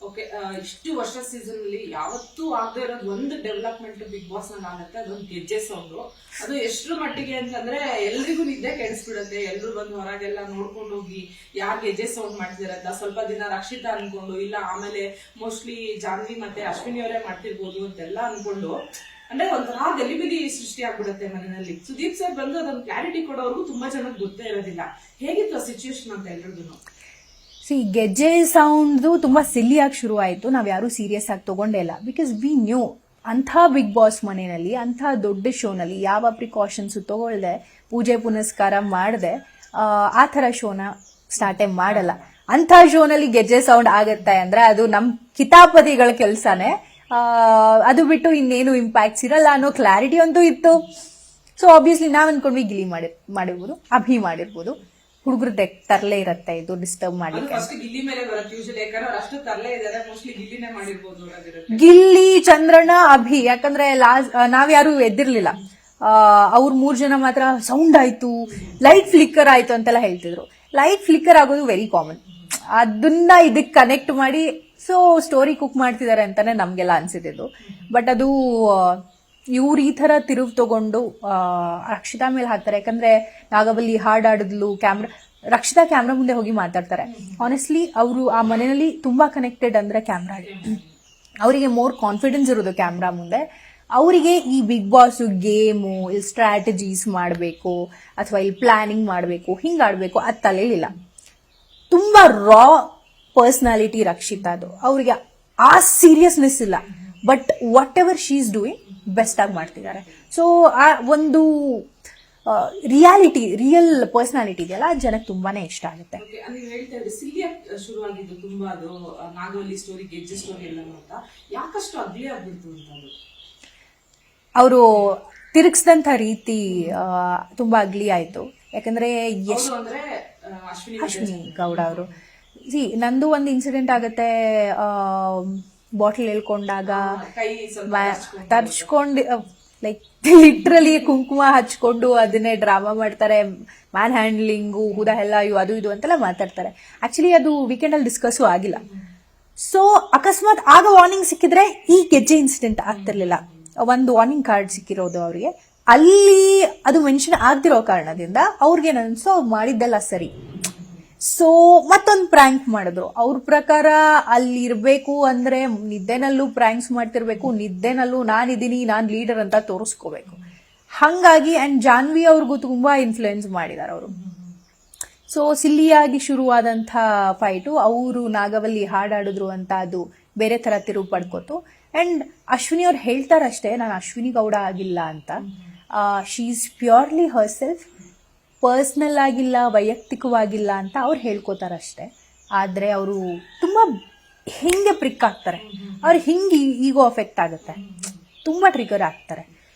Okay, ಇಷ್ಟು ವರ್ಷ season ಅಲ್ಲಿ ಯಾವತ್ತೂ ಆಗದೆ ಇರೋದು ಒಂದು ಡೆವಲಪ್ಮೆಂಟ್ ಬಿಗ್ ಬಾಸ್ ನಲ್ಲಿ ಆಗುತ್ತೆ, ಅದೊಂದು ಗೆಜ್ಜೆ ಸೌಂಡ್. ಅದು ಎಷ್ಟರ ಮಟ್ಟಿಗೆ ಅಂತಂದ್ರೆ ಎಲ್ರಿಗೂ ನಿದ್ದೆ ಕೆಡಿಸ್ಬಿಡುತ್ತೆ. ಎಲ್ರು ಬಂದು ಹೊರಗೆಲ್ಲ ನೋಡ್ಕೊಂಡು ಹೋಗಿ ಯಾರು ಗೆಜ್ಜೆ ಸೌಂಡ್ ಮಾಡ್ತಿರತ್ತ, ಸ್ವಲ್ಪ ದಿನ ರಕ್ಷಿತಾ ಅನ್ಕೊಂಡು, ಇಲ್ಲ ಆಮೇಲೆ ಮೋಸ್ಟ್ಲಿ ಜಾನ್ವಿ ಮತ್ತೆ ಅಶ್ವಿನಿ ಅವರೇ ಮಾಡ್ತಿರ್ಬೋದು ಅಂತೆಲ್ಲ ಅನ್ಕೊಂಡು, ಅಂದ್ರೆ ಒಂಥರ ಗಲಿಬಿಲಿ ಸೃಷ್ಟಿ ಆಗ್ಬಿಡುತ್ತೆ ಮನೆಯಲ್ಲಿ. ಸುದೀಪ್ ಸರ್ ಬಂದು ಅದೊಂದು ಕ್ಲಾರಿಟಿ ಕೊಡೋರ್ಗು ತುಂಬಾ ಜನಕ್ಕೆ ಗೊತ್ತೇ ಇರೋದಿಲ್ಲ. ಹೇಗಿತ್ತು ಆ ಸಿಚುವೇಶನ್ ಅಂತ ಎಲ್ರಿಗೂ? ಗೆಜ್ಜೆ ಸೌಂಡ್ ತುಂಬಾ ಸಿಲ್ಲಿಯಾಗಿ ಶುರು ಆಯ್ತು. ನಾವ್ ಯಾರು ಸೀರಿಯಸ್ ಆಗಿ ತಗೊಂಡೇ ಇಲ್ಲ. ಬಿಕಾಸ್ ವಿ ನ್ಯೂ ಅಂಥ ಬಿಗ್ ಬಾಸ್ ಮನೆಯಲ್ಲಿ, ಅಂಥ ದೊಡ್ಡ ಶೋನಲ್ಲಿ ಯಾವ ಪ್ರಿಕಾಷನ್ಸ್ ತಗೊಳ್ದೆ, ಪೂಜೆ ಪುನಸ್ಕಾರ ಮಾಡದೆ ಆ ಥರ ಶೋನ ಸ್ಟಾರ್ಟೇ ಮಾಡಲ್ಲ. ಅಂಥ ಶೋನಲ್ಲಿ ಗೆಜ್ಜೆ ಸೌಂಡ್ ಆಗತ್ತೆ ಅಂದ್ರೆ ಅದು ನಮ್ ಕಿತಾಪತಿಗಳ ಕೆಲ್ಸನೇ. ಅದು ಬಿಟ್ಟು ಇನ್ನೇನು ಇಂಪ್ಯಾಕ್ಟ್ಸ್ ಇರಲ್ಲ ಅನ್ನೋ ಕ್ಲಾರಿಟಿ ಅಂತೂ ಇತ್ತು. ಸೊ ಆಬ್ವಿಯಸ್ಲಿ ನಾವ್ ಅನ್ಕೊಂಡ್ವಿ ಗಿಲಿ ಮಾಡಿರ್ಬೋದು, ಅಭಿ ಮಾಡಿರ್ಬೋದು. ಹುಡುಗರು ತರಲೆ ಇರತ್ತೆ, ಇದು ಡಿಸ್ಟರ್ಬ್ ಮಾಡ್ಲಿಕ್ಕೆ. ಗಿಲ್ಲಿ, ಚಂದ್ರಣ್ಣ, ಅಭಿ, ಯಾಕಂದ್ರೆ ನಾವ್ಯಾರು ಎದ್ದಿರ್ಲಿಲ್ಲ. ಅವ್ರ 3 ಜನ ಮಾತ್ರ ಸೌಂಡ್ ಆಯ್ತು, ಲೈಟ್ ಫ್ಲಿಕ್ಕರ್ ಆಯ್ತು ಅಂತೆಲ್ಲ ಹೇಳ್ತಿದ್ರು. ಲೈಟ್ ಫ್ಲಿಕ್ಕರ್ ಆಗೋದು ವೆರಿ ಕಾಮನ್. ಅದನ್ನ ಇದಕ್ ಕನೆಕ್ಟ್ ಮಾಡಿ ಸೊ ಸ್ಟೋರಿ ಕುಕ್ ಮಾಡ್ತಿದ್ದಾರೆ ಅಂತಾನೆ ನಮ್ಗೆಲ್ಲ ಅನ್ಸಿದ್ದು. ಬಟ್ ಅದು ಇವ್ರು ಈ ತರ ತಿರುವು ತಗೊಂಡು ರಕ್ಷಿತಾ ಮೇಲೆ ಹಾಕ್ತಾರೆ. ಯಾಕಂದ್ರೆ ನಾಗವಲ್ಲಿ ಹಾಡಾಡಿದ್ಲು, ರಕ್ಷಿತಾ ಕ್ಯಾಮ್ರಾ ಮುಂದೆ ಹೋಗಿ ಮಾತಾಡ್ತಾರೆ. ಆನೆಸ್ಟ್ಲಿ ಅವರು ಆ ಮನೆಯಲ್ಲಿ ತುಂಬಾ ಕನೆಕ್ಟೆಡ್ ಅಂದ್ರೆ ಕ್ಯಾಮ್ರಾ, ಅವರಿಗೆ ಮೋರ್ ಕಾನ್ಫಿಡೆನ್ಸ್ ಇರೋದು ಕ್ಯಾಮ್ರಾ ಮುಂದೆ. ಅವರಿಗೆ ಈ ಬಿಗ್ ಬಾಸ್ ಗೇಮು, ಇಲ್ಲಿ ಸ್ಟ್ರಾಟಜೀಸ್ ಮಾಡಬೇಕು ಅಥವಾ ಇಲ್ಲಿ ಪ್ಲಾನಿಂಗ್ ಮಾಡಬೇಕು, ಹಿಂಗಾಡ್ಬೇಕು ಅದು ತಲೆಲಿಲ್ಲ. ತುಂಬಾ ರಾ ಪರ್ಸನಾಲಿಟಿ ರಕ್ಷಿತಾದು. ಅವ್ರಿಗೆ ಆ ಸೀರಿಯಸ್ನೆಸ್ ಇಲ್ಲ. But what ever she is doing best ಆಗಿ ಮಾಡ್ತಿದ್ದಾರೆ. ಸೊ ಆ ಒಂದು ರಿಯಲ್ ಪರ್ಸನಾಲಿಟಿ ಇದೆಯಲ್ಲ, ಜನಕ್ಕೆ ತುಂಬಾನೇ ಇಷ್ಟ ಆಗುತ್ತೆ. ನೀವು ಹೇಳ್ತಾ ಇದ್ರೆ ಸಿಲಿಯಾಗಿ ಶುರುವಾಗಿದ್ದು ತುಂಬಾ ಅದು ನಾಗವಲ್ಲಿ ಸ್ಟೋರಿ, ಗೆಜ್ಜೆ ಸ್ಟೋರಿ ಎಲ್ಲ ಅಂತ ಯಾಕಷ್ಟು ಅಗ್ಲಿ ಆಗ್ಬಿಡ್ತು ಅಂತ ಅವರು ತಿರುಗಿಸಿದಂತ ರೀತಿ ತುಂಬಾ ಅಗ್ಲಿ ಆಯ್ತು. ಯಾಕಂದ್ರೆ ಅಶ್ವಿನಿ ಗೌಡ ಅವರು ನಂದು ಒಂದು ಇನ್ಸಿಡೆಂಟ್ ಆಗತ್ತೆ. ಬಾಟಲ್ ಹೇಳ್ಕೊಂಡಾಗ ತರ್ಚ್ಕೊಂಡು ಲೈಕ್ ಲಿಟ್ರಲಿ ಕುಂಕುಮ ಹಚ್ಕೊಂಡು ಅದನ್ನೇ ಡ್ರಾಮಾ ಮಾಡ್ತಾರೆ. ಮ್ಯಾನ್ ಹ್ಯಾಂಡ್ಲಿಂಗು, ಹುದ ಎಲ್ಲ ಅದು ಇದು ಅಂತೆಲ್ಲ ಮಾತಾಡ್ತಾರೆ. ಆಕ್ಚುಲಿ ಅದು ವೀಕೆಂಡ್ ಅಲ್ಲಿ ಡಿಸ್ಕಸ್ಸು ಆಗಿಲ್ಲ. ಸೊ ಅಕಸ್ಮಾತ್ ಆಗ ವಾರ್ನಿಂಗ್ ಸಿಕ್ಕಿದ್ರೆ ಈ ಗೆಜ್ಜೆ ಇನ್ಸಿಡೆಂಟ್ ಆಗ್ತಿರ್ಲಿಲ್ಲ. ಒಂದು ವಾರ್ನಿಂಗ್ ಕಾರ್ಡ್ ಸಿಕ್ಕಿರೋದು ಅವರಿಗೆ, ಅಲ್ಲಿ ಅದು ಮೆನ್ಷನ್ ಆಗ್ತಿರೋ ಕಾರಣದಿಂದ ಅವ್ರಿಗೆ ಅನ್ಸೋ ಮಾಡಿದ್ದೆಲ್ಲ ಸರಿ. ಸೊ ಮತ್ತೊಂದು ಪ್ರ್ಯಾಂಕ್ ಮಾಡಿದ್ರು. ಅವ್ರ ಪ್ರಕಾರ ಅಲ್ಲಿ ಇರ್ಬೇಕು ಅಂದ್ರೆ ನಿದ್ದೆನಲ್ಲೂ ಪ್ರ್ಯಾಂಕ್ಸ್ ಮಾಡ್ತಿರ್ಬೇಕು, ನಿದ್ದೆನಲ್ಲೂ ನಾನಿದ್ದೀನಿ, ನಾನ್ ಲೀಡರ್ ಅಂತ ತೋರಿಸ್ಕೋಬೇಕು. ಹಂಗಾಗಿ ಅಂಡ್ ಜಾನ್ವಿ ಅವ್ರಿಗೂ ತುಂಬಾ ಇನ್ಫ್ಲುಯೆನ್ಸ್ ಮಾಡಿದಾರೆ ಅವರು. ಸೊ ಸಿಲ್ಲಿಯಾಗಿ ಶುರುವಾದಂಥ ಫೈಟು ಅವರು ನಾಗವಲ್ಲಿ ಹಾಡಾಡಿದ್ರು ಅಂತ ಅದು ಬೇರೆ ತರ ತಿರುವು ಪಡ್ಕೋತು. ಅಂಡ್ ಅಶ್ವಿನಿ ಅವ್ರು ಹೇಳ್ತಾರಷ್ಟೇ, ನಾನು ಅಶ್ವಿನಿ ಗೌಡ ಆಗಿಲ್ಲ ಅಂತ. She is purely Har self, personal ಆಗಿಲ್ಲ, ವೈಯಕ್ತಿಕವಾಗಿಲ್ಲ ಅಂತ ಅವ್ರು ಹೇಳ್ಕೋತಾರಷ್ಟೇ. ಆದ್ರೆ ಅವರು ತುಂಬಾ ಹಿಂಗೆ ಪ್ರಿಕ್ ಆಗ್ತಾರೆ. ಅವ್ರು ಹಿಂಗೆ ಈಗೋ ಅಫೆಕ್ಟ್ ಆಗುತ್ತೆ, ತುಂಬಾ ಟ್ರಿಗರ್ ಆಗ್ತಾರೆ.